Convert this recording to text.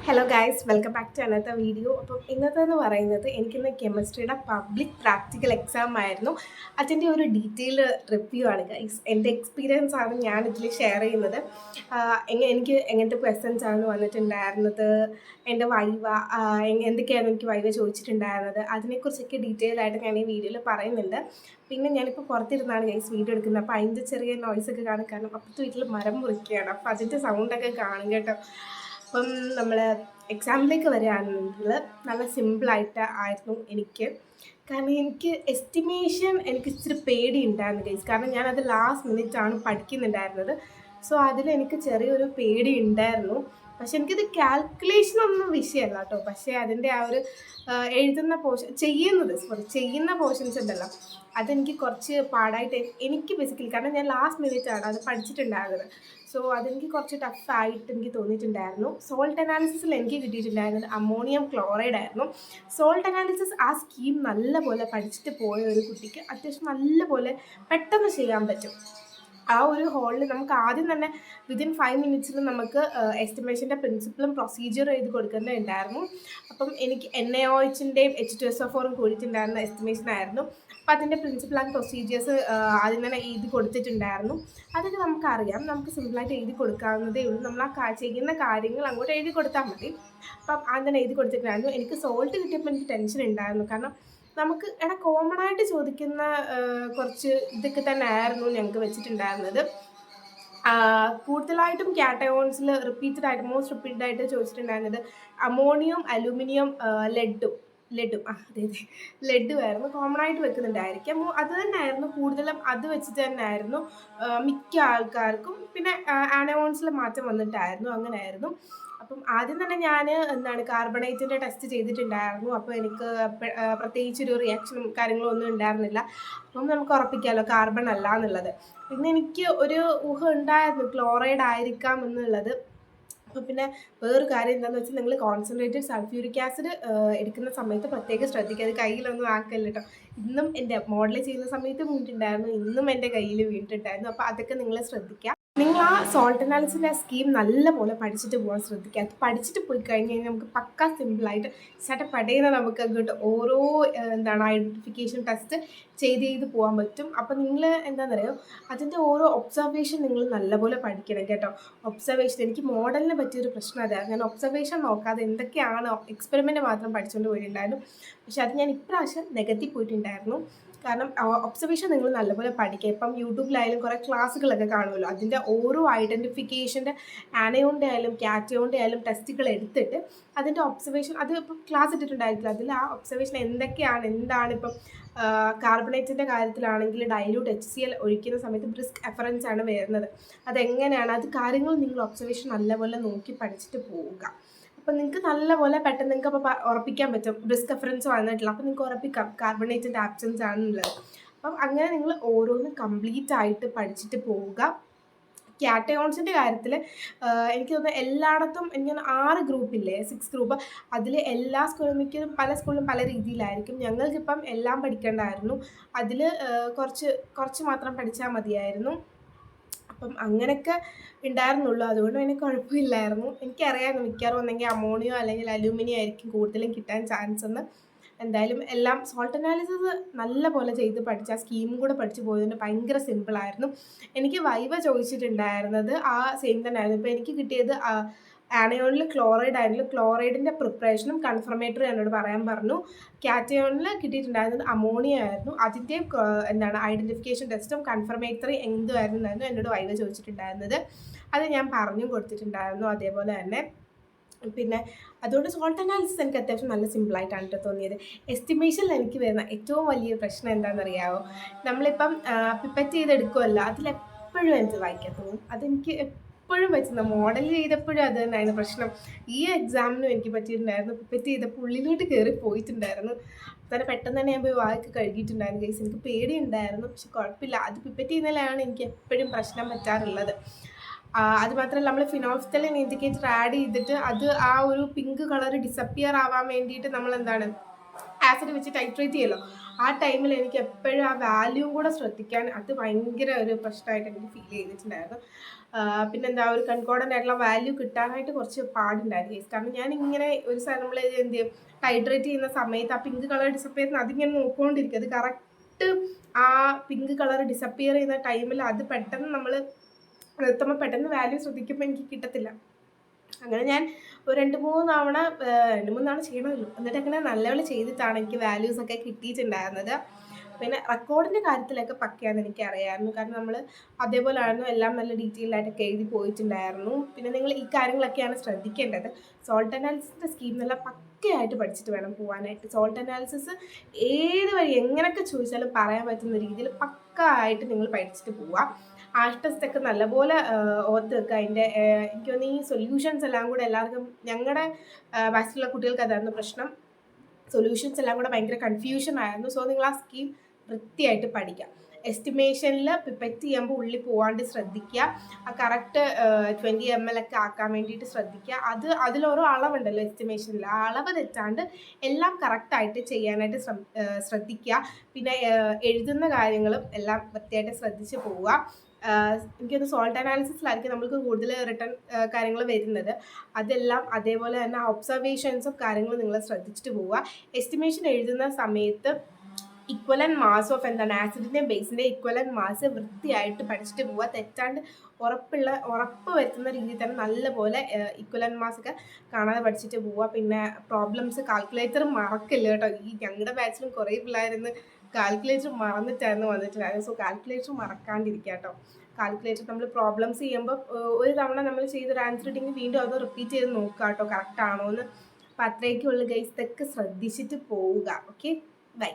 Hello guys, welcome back to another video. അപ്പം ഇന്നത്തെന്ന് പറയുന്നത് എനിക്കിന്ന് കെമിസ്ട്രിയുടെ പബ്ലിക് പ്രാക്ടിക്കൽ എക്സാം ആയിരുന്നു. അതിൻ്റെ ഒരു ഡീറ്റെയിൽ റിവ്യൂ ആണ് ഗൈസ്. എൻ്റെ എക്സ്പീരിയൻസ് ആണ് ഞാനിതിൽ ഷെയർ ചെയ്യുന്നത്. എനിക്ക് എങ്ങനത്തെ ക്വസ്റ്റ്യൻസ് ആണ് വന്നിട്ടുണ്ടായിരുന്നത്, എൻ്റെ വൈവ എന്തൊക്കെയാണ് എനിക്ക് വൈവ ചോദിച്ചിട്ടുണ്ടായിരുന്നത്, അതിനെക്കുറിച്ചൊക്കെ ഡീറ്റെയിൽ ആയിട്ട് ഞാൻ ഈ വീഡിയോയിൽ പറയുന്നുണ്ട്. പിന്നെ ഞാനിപ്പോൾ പുറത്തിരുന്നാണ് ഗൈസ് വീഡിയോ എടുക്കുന്നത്. അപ്പോൾ അതിൻ്റെ ചെറിയ നോയ്സൊക്കെ കാണും, കാരണം അപ്പുറത്തെ വീട്ടിൽ മരം മുറിക്കുകയാണ്. അപ്പോൾ അതിൻ്റെ സൗണ്ടൊക്കെ കാണും കേട്ടോ. അപ്പം നമ്മൾ എക്സാമിലേക്ക് വരികയാണെങ്കിൽ നല്ല സിമ്പിളായിട്ട് ആയിരുന്നു എനിക്ക്. കാരണം എനിക്ക് എസ്റ്റിമേഷൻ എനിക്ക് ഇച്ചിരി പേടി ഉണ്ടായിരുന്നു ഗൈസ്. കാരണം ഞാനത് ലാസ്റ്റ് മിനിറ്റാണ് പഠിക്കുന്നുണ്ടായിരുന്നത്. സോ അതിലെനിക്ക് ചെറിയൊരു പേടി ഉണ്ടായിരുന്നു. പക്ഷെ എനിക്കിത് കാൽക്കുലേഷൻ ഒന്നും വിഷയമല്ല കേട്ടോ. പക്ഷേ അതിൻ്റെ ആ ഒരു എഴുതുന്ന ചെയ്യുന്ന പോർഷൻസ് ഉണ്ടല്ലോ, അതെനിക്ക് കുറച്ച് പാടായിട്ട് എനിക്ക് ബേസിക്കലി, കാരണം ഞാൻ ലാസ്റ്റ് മിനിറ്റാണ് അത് പഠിച്ചിട്ടുണ്ടായിരുന്നത്. സോ അതെനിക്ക് കുറച്ച് ടഫായിട്ട് എനിക്ക് തോന്നിയിട്ടുണ്ടായിരുന്നു. സോൾട്ട് അനാലിസിസിൽ എനിക്ക് കിട്ടിയിട്ടുണ്ടായിരുന്നത് അമോണിയം ക്ലോറൈഡ് ആയിരുന്നു. സോൾട്ട് അനാലിസിസ് ആ സ്കീം നല്ലപോലെ പഠിച്ചിട്ട് പോയ ഒരു കുട്ടിക്ക് അത്യാവശ്യം നല്ലപോലെ പെട്ടെന്ന് ചെയ്യാൻ പറ്റും. ആ ഒരു ഹോളിൽ നമുക്ക് ആദ്യം തന്നെ വിതിൻ 5 മിനിറ്റ്സിൽ നമുക്ക് എസ്റ്റിമേഷൻ്റെ പ്രിൻസിപ്പിളും പ്രൊസീജിയർ ചെയ്ത് കൊടുക്കുന്നുണ്ടായിരുന്നു. അപ്പം എനിക്ക് NaOHൻ്റെയും H2SO4 കൂടിയിട്ടുണ്ടായിരുന്ന എസ്റ്റിമേഷൻ ആയിരുന്നു. അപ്പം അതിൻ്റെ പ്രിൻസിപ്പിൾ ആൻഡ് പ്രൊസീജിയേഴ്സ് ആദ്യം തന്നെ എഴുതി കൊടുത്തിട്ടുണ്ടായിരുന്നു. അതൊക്കെ നമുക്കറിയാം, നമുക്ക് സിമ്പിളായിട്ട് എഴുതി കൊടുക്കാവുന്നതേ ഉള്ളൂ. നമ്മൾ ആ ചെയ്യുന്ന കാര്യങ്ങൾ അങ്ങോട്ട് എഴുതി കൊടുത്താൽ മതി. അപ്പം അങ്ങനെ എഴുതി കൊടുത്തിട്ടുണ്ടായിരുന്നു. എനിക്ക് സോൾട്ട് കിട്ടിയപ്പോൾ എനിക്ക് ടെൻഷൻ ഉണ്ടായിരുന്നു. കാരണം നമുക്ക് കോമൺ ആയിട്ട് ചോദിക്കുന്ന കുറച്ച് ഇതൊക്കെ തന്നെ ആയിരുന്നു ഞങ്ങൾക്ക് വെച്ചിട്ടുണ്ടായിരുന്നത്. കൂടുതലായിട്ടും കാറ്റയോൺസിൽ മോസ്റ്റ് റിപ്പീറ്റഡ് ആയിട്ട് ചോദിച്ചിട്ടുണ്ടായിരുന്നത് അമോണിയം, അലൂമിനിയം, ലെഡും അതെ ലെഡുമായിരുന്നു കോമൺ ആയിട്ട് വെക്കുന്നുണ്ടായിരിക്കും. അത് തന്നെയായിരുന്നു കൂടുതലും, അത് വെച്ചിട്ട് തന്നെയായിരുന്നു മിക്ക ആൾക്കാർക്കും. പിന്നെ ആനയോൺസിൽ മാറ്റം വന്നിട്ടായിരുന്നു, അങ്ങനെയായിരുന്നു. അപ്പം ആദ്യം തന്നെ ഞാൻ കാർബണേറ്റിൻ്റെ ടെസ്റ്റ് ചെയ്തിട്ടുണ്ടായിരുന്നു. അപ്പോൾ എനിക്ക് പ്രത്യേകിച്ചൊരു റിയാക്ഷനും കാര്യങ്ങളും ഒന്നും ഉണ്ടായിരുന്നില്ല. അപ്പം നമുക്ക് ഉറപ്പിക്കാമല്ലോ കാർബൺ അല്ല എന്നുള്ളത്. പിന്നെ എനിക്ക് ഒരു ഊഹം ഉണ്ടായിരുന്നു ക്ലോറൈഡ് ആയിരിക്കാം എന്നുള്ളത്. അപ്പോൾ പിന്നെ വേറൊരു കാര്യം എന്താണെന്ന് വെച്ചാൽ, നിങ്ങൾ കോൺസെൻട്രേറ്റഡ് സൾഫ്യൂരിക് ആസിഡ് എടുക്കുന്ന സമയത്ത് പ്രത്യേകം ശ്രദ്ധിക്കുക. അത് കയ്യിലൊന്നും ആക്കല്ല കേട്ടോ. ഇന്നും എൻ്റെ മോഡൽ ചെയ്യുന്ന സമയത്ത് വീണിട്ടുണ്ടായിരുന്നു, ഇന്നും എൻ്റെ കയ്യിൽ വീണിട്ടുണ്ടായിരുന്നു. അപ്പോൾ അതൊക്കെ നിങ്ങൾ ശ്രദ്ധിക്കുക. നിങ്ങൾ ആ സോൾട്ട് അനാലിസിൻ്റെ സ്കീം നല്ലപോലെ പഠിച്ചിട്ട് പോകാൻ ശ്രദ്ധിക്കുക. അത് പഠിച്ചിട്ട് പോയി കഴിഞ്ഞ് കഴിഞ്ഞാൽ നമുക്ക് പക്കാ സിമ്പിളായിട്ട് ചട്ടപ്പടയുന്ന നമുക്ക് അങ്ങോട്ട് ഓരോ ഐഡൻറ്റിഫിക്കേഷൻ ടെസ്റ്റ് ചെയ്ത് പോകാൻ പറ്റും. അപ്പോൾ നിങ്ങൾ എന്താണെന്നറിയോ, അതിൻ്റെ ഓരോ ഒബ്സർവേഷൻ നിങ്ങൾ നല്ലപോലെ പഠിക്കണം കേട്ടോ. ഒബ്സർവേഷൻ, എനിക്ക് മോഡലിനെ പറ്റിയൊരു പ്രശ്നം അതാണ്. ഞാൻ ഒബ്സർവേഷൻ നോക്കാതെ എന്തൊക്കെയാണോ എക്സ്പെരിമെൻറ്റ് മാത്രം പഠിച്ചുകൊണ്ട് പോയിട്ടുണ്ടായിരുന്നു. പക്ഷെ അത് ഞാൻ ഇപ്രാവശ്യം നികത്തി പോയിട്ടുണ്ടായിരുന്നു. കാരണം ഒബ്സർവേഷൻ നിങ്ങൾ നല്ലപോലെ പഠിക്കുക. ഇപ്പം യൂട്യൂബിലായാലും കുറേ ക്ലാസ്സുകളൊക്കെ കാണുമല്ലോ, അതിൻ്റെ ഓരോ ഐഡൻറ്റിഫിക്കേഷൻ്റെ ആനയോൻ്റെ ആയാലും കാറ്റയോൻ്റെ ആയാലും ടെസ്റ്റുകൾ എടുത്തിട്ട് അതിൻ്റെ ഒബ്സർവേഷൻ, അത് ഇപ്പം ക്ലാസ് ഇട്ടിട്ടുണ്ടായിരിക്കില്ല, അതിൽ ആ ഒബ്സർവേഷൻ എന്താണ് ഇപ്പം കാർബണേറ്റിൻ്റെ കാര്യത്തിലാണെങ്കിൽ ഡൈല്യൂട്ട് HCl ഒഴിക്കുന്ന സമയത്ത് ബ്രിസ്ക് എഫറൻസ് ആണ് വരുന്നത്. അതെങ്ങനെയാണ്, അത് കാര്യങ്ങൾ നിങ്ങൾ ഒബ്സർവേഷൻ നല്ലപോലെ നോക്കി പഠിച്ചിട്ട് പോവുക. അപ്പം നിങ്ങൾക്ക് നല്ലപോലെ പെട്ടെന്ന് നിങ്ങൾക്ക് അപ്പോൾ ഉറപ്പിക്കാൻ പറ്റും ബ്രിസ്ക് റെഫറൻസ് വന്നിട്ടില്ല. അപ്പോൾ നിങ്ങൾക്ക് ഉറപ്പിക്കാം കാർബണേറ്റിൻ്റെ ആബ്സെൻസ് ആണെന്നുള്ളത്. അപ്പം അങ്ങനെ നിങ്ങൾ ഓരോന്നും കംപ്ലീറ്റ് ആയിട്ട് പഠിച്ചിട്ട് പോവുക. കാറ്റയോൺസിൻ്റെ കാര്യത്തിൽ എനിക്ക് തോന്നുന്നു എല്ലായിടത്തും എനിക്ക് 6 ഗ്രൂപ്പില്ലേ, 6 ഗ്രൂപ്പ്. അതിൽ എല്ലാ സ്കൂളിലും മിക്കതും പല സ്കൂളിലും പല രീതിയിലായിരിക്കും. ഞങ്ങൾക്കിപ്പം എല്ലാം പഠിക്കേണ്ടായിരുന്നു. അതിൽ കുറച്ച് മാത്രം പഠിച്ചാൽ മതിയായിരുന്നു. അപ്പം അങ്ങനെയൊക്കെ ഉണ്ടായിരുന്നുള്ളൂ. അതുകൊണ്ട് എനിക്ക് കുഴപ്പമില്ലായിരുന്നു. എനിക്കറിയാമായിരുന്നു മിക്കവാറും ഒന്നെങ്കിൽ അമോണിയോ അല്ലെങ്കിൽ അലൂമിനിയം ആയിരിക്കും കൂടുതലും കിട്ടാൻ ചാൻസ് എന്ന്. എന്തായാലും എല്ലാം സോൾട്ട് അനാലിസിസ് നല്ല പോലെ ചെയ്ത് പഠിച്ച സ്കീമും കൂടെ പഠിച്ചു പോയതുകൊണ്ട് ഭയങ്കര സിമ്പിളായിരുന്നു. എനിക്ക് വൈവ ചോദിച്ചിട്ടുണ്ടായിരുന്നത് ആ സെയിം തന്നെ ആയിരുന്നു. ഇപ്പോൾ എനിക്ക് കിട്ടിയത് ആനയോണിൽ ക്ലോറൈഡ് ആയിരുന്നു. ക്ലോറൈഡിൻ്റെ പ്രിപ്പറേഷനും കൺഫർമേറ്ററി എന്നോട് പറയാൻ പറഞ്ഞു. കാറ്റയോണിൽ കിട്ടിയിട്ടുണ്ടായിരുന്നത് അമോണിയ ആയിരുന്നു. അതിൻ്റെ ഐഡൻറ്റിഫിക്കേഷൻ ടെസ്റ്റും കൺഫർമേറ്ററി എന്തുമായിരുന്നു എന്നോട് വൈവ ചോദിച്ചിട്ടുണ്ടായിരുന്നത്. അത് ഞാൻ പറഞ്ഞു കൊടുത്തിട്ടുണ്ടായിരുന്നു. അതേപോലെ തന്നെ പിന്നെ അതുകൊണ്ട് സോൾട്ട് അനാലിസിസ് എനിക്ക് അത്യാവശ്യം നല്ല സിമ്പിളായിട്ടാണ് കേട്ടോ തോന്നിയത്. എസ്റ്റിമേഷനിൽ എനിക്ക് വരുന്ന ഏറ്റവും വലിയ പ്രശ്നം എന്താണെന്നറിയാമോ, നമ്മളിപ്പം പിപ്പറ്റ് ചെയ്തെടുക്കുമല്ലോ, അതിലെപ്പോഴും എനിക്ക് വായിക്കാൻ തോന്നും. അതെനിക്ക് എപ്പോഴും പറ്റുന്ന, മോഡൽ ചെയ്തപ്പോഴും അത് തന്നെയായിരുന്നു പ്രശ്നം. ഈ എക്സാമിനും എനിക്ക് പറ്റിയിട്ടുണ്ടായിരുന്നു. പിപ്പറ്റ് ചെയ്തപ്പോൾ ഉള്ളിലോട്ട് കയറി പോയിട്ടുണ്ടായിരുന്നു. തന്നെ പെട്ടെന്ന് തന്നെ ഞാൻ പോയി വായൊക്കെ കഴുകിയിട്ടുണ്ടായിരുന്നു കേസ്. എനിക്ക് പേടിയുണ്ടായിരുന്നു, പക്ഷെ കുഴപ്പമില്ല. അത് പിപ്പറ്റ് ചെയ്യുന്നതിലാണ് എനിക്ക് എപ്പോഴും പ്രശ്നം പറ്റാറുള്ളത്. അത് മാത്രമല്ല, നമ്മൾ ഫിനോൾഫ്തലിൻ ഇൻഡിക്കേറ്റർ ആഡ് ചെയ്തിട്ട് അത് ആ ഒരു പിങ്ക് കളർ ഡിസപ്പിയർ ആവാൻ വേണ്ടിയിട്ട് നമ്മൾ ആസിഡ് വെച്ച് ടൈട്രേറ്റ് ചെയ്യല്ലോ, ആ ടൈമിൽ എനിക്ക് എപ്പോഴും ആ വാല്യൂ കൂടെ ശ്രദ്ധിക്കാൻ അത് ഭയങ്കര ഒരു പ്രശ്നമായിട്ട് എനിക്ക് ഫീൽ ചെയ്തിട്ടുണ്ടായിരുന്നു. പിന്നെന്താ, ഒരു കൺകോർഡൻ്റ് ആയിട്ടുള്ള വാല്യൂ കിട്ടാനായിട്ട് കുറച്ച് പാടുണ്ടായിരുന്നു കേസ്. കാരണം ഞാൻ ഇങ്ങനെ ഒരു സ്ഥലം നമ്മൾ എന്ത് ചെയ്യും, ടൈട്രേറ്റ് ചെയ്യുന്ന സമയത്ത് ആ പിങ്ക് കളർ ഡിസപ്പിയർ ചെയ്യുന്ന അതിങ്ങനെ നോക്കിക്കൊണ്ടിരിക്കും. അത് കറക്റ്റ് ആ പിങ്ക് കളർ ഡിസപ്പിയർ ചെയ്യുന്ന ടൈമിൽ അത് പെട്ടെന്ന് നമ്മൾ നിർത്തുമ്പോൾ പെട്ടെന്ന് വാല്യൂ ശ്രദ്ധിക്കുമ്പോൾ എനിക്ക് കിട്ടത്തില്ല. അങ്ങനെ ഞാൻ ഒരു 2-3 തവണ 2-3 തവണ ചെയ്യണമല്ലോ, എന്നിട്ട് അങ്ങനെ നല്ലപോലെ ചെയ്തിട്ടാണ് എനിക്ക് വാല്യൂസ് ഒക്കെ കിട്ടിയിട്ടുണ്ടായിരുന്നത്. പിന്നെ റെക്കോർഡിൻ്റെ കാര്യത്തിലൊക്കെ പക്കയാണെന്ന് എനിക്കറിയാമായിരുന്നു. കാരണം നമ്മൾ അതേപോലെയായിരുന്നു, എല്ലാം നല്ല ഡീറ്റെയിൽ ആയിട്ടൊക്കെ എഴുതി പോയിട്ടുണ്ടായിരുന്നു. പിന്നെ നിങ്ങൾ ഈ കാര്യങ്ങളൊക്കെയാണ് ശ്രദ്ധിക്കേണ്ടത്. സോൾട്ട് അനാലിസിസിൻ്റെ സ്കീം നല്ല പക്കയായിട്ട് പഠിച്ചിട്ട് വേണം പോകാനായിട്ട്. സോൾട്ട് അനാലിസിസ് ഏത് വഴി എങ്ങനെയൊക്കെ ചോദിച്ചാലും പറയാൻ പറ്റുന്ന രീതിയിൽ പക്ക ആയിട്ട് നിങ്ങൾ പഠിച്ചിട്ട് പോവുക. ആഷ് ടെസ്റ്റ് ഒക്കെ നല്ലപോലെ ഓർത്ത് വെക്കുക. അതിൻ്റെ എനിക്ക് തോന്നുന്നു ഈ സൊല്യൂഷൻസ് എല്ലാം കൂടെ എല്ലാവർക്കും, ഞങ്ങളുടെ ബാച്ചിലുള്ള കുട്ടികൾക്ക് അതായിരുന്നു പ്രശ്നം. സൊല്യൂഷൻസ് എല്ലാം കൂടെ ഭയങ്കര കൺഫ്യൂഷൻ ആയിരുന്നു. സോ നിങ്ങൾ ആ സ്കീം വൃത്തിയായിട്ട് പഠിക്കുക. എസ്റ്റിമേഷനിൽ പിപ്പറ്റ് ചെയ്യുമ്പോൾ ഉള്ളിൽ പോകാണ്ട് ശ്രദ്ധിക്കുക. ആ കറക്റ്റ് 20 ml ഒക്കെ ആക്കാൻ വേണ്ടിയിട്ട് ശ്രദ്ധിക്കുക. അതിലോരോ അളവുണ്ടല്ലോ എസ്റ്റിമേഷനിൽ, ആ അളവ് തെറ്റാണ്ട് എല്ലാം കറക്റ്റായിട്ട് ചെയ്യാനായിട്ട് ശ്രദ്ധിക്കുക. പിന്നെ എഴുതുന്ന കാര്യങ്ങളും എല്ലാം വൃത്തിയായിട്ട് ശ്രദ്ധിച്ച് പോവുക. എനിക്കൊന്ന് സോൾട്ട് അനാലിസിസിലായിരിക്കും നമുക്ക് കൂടുതൽ റിട്ടേൺ കാര്യങ്ങൾ വരുന്നത്. അതെല്ലാം അതേപോലെ തന്നെ ഒബ്സർവേഷൻസും കാര്യങ്ങളും നിങ്ങൾ ശ്രദ്ധിച്ചിട്ട് പോവുക. എസ്റ്റിമേഷൻ എഴുതുന്ന സമയത്ത് ഇക്വലൻറ്റ് മാസ് ഓഫ് എന്താണ് ആസിഡിൻ്റെയും ബേസിൻ്റെ ഇക്വലൻറ്റ് മാസ് വൃത്തിയായിട്ട് പഠിച്ചിട്ട് പോവുക. തെറ്റാണ്ട് ഉറപ്പ് വരുത്തുന്ന രീതിയിൽ തന്നെ നല്ലപോലെ ഇക്വലൻറ്റ് മാസ് ഒക്കെ കാണാതെ പഠിച്ചിട്ട് പോവുക. പിന്നെ പ്രോബ്ലംസ് കാൽക്കുലേറ്റർ മറക്കില്ല കേട്ടോ. ഈ ഞങ്ങളുടെ ബാച്ചിലും കുറേ പിള്ളേരിന്ന് കാൽക്കുലേറ്റർ മറന്നിട്ടായിരുന്നു വന്നിട്ടുണ്ടായിരുന്നു. സോ കാൽക്കുലേറ്റർ മറക്കാണ്ടിരിക്കുക കേട്ടോ. കാൽക്കുലേറ്റർ നമ്മൾ പ്രോബ്ലംസ് ചെയ്യുമ്പോൾ ഒരു തവണ നമ്മൾ ചെയ്തൊരു ആൻസർ ഇട്ടെങ്കിൽ വീണ്ടും അത് റിപ്പീറ്റ് ചെയ്ത് നോക്കുക കേട്ടോ, കറക്റ്റ് ആണോ എന്ന്. അപ്പം അത്രയൊക്കെ ഉള്ളു ഗൈസ്. ഇതൊക്കെ ശ്രദ്ധിച്ചിട്ട് പോവുക. Okay, by.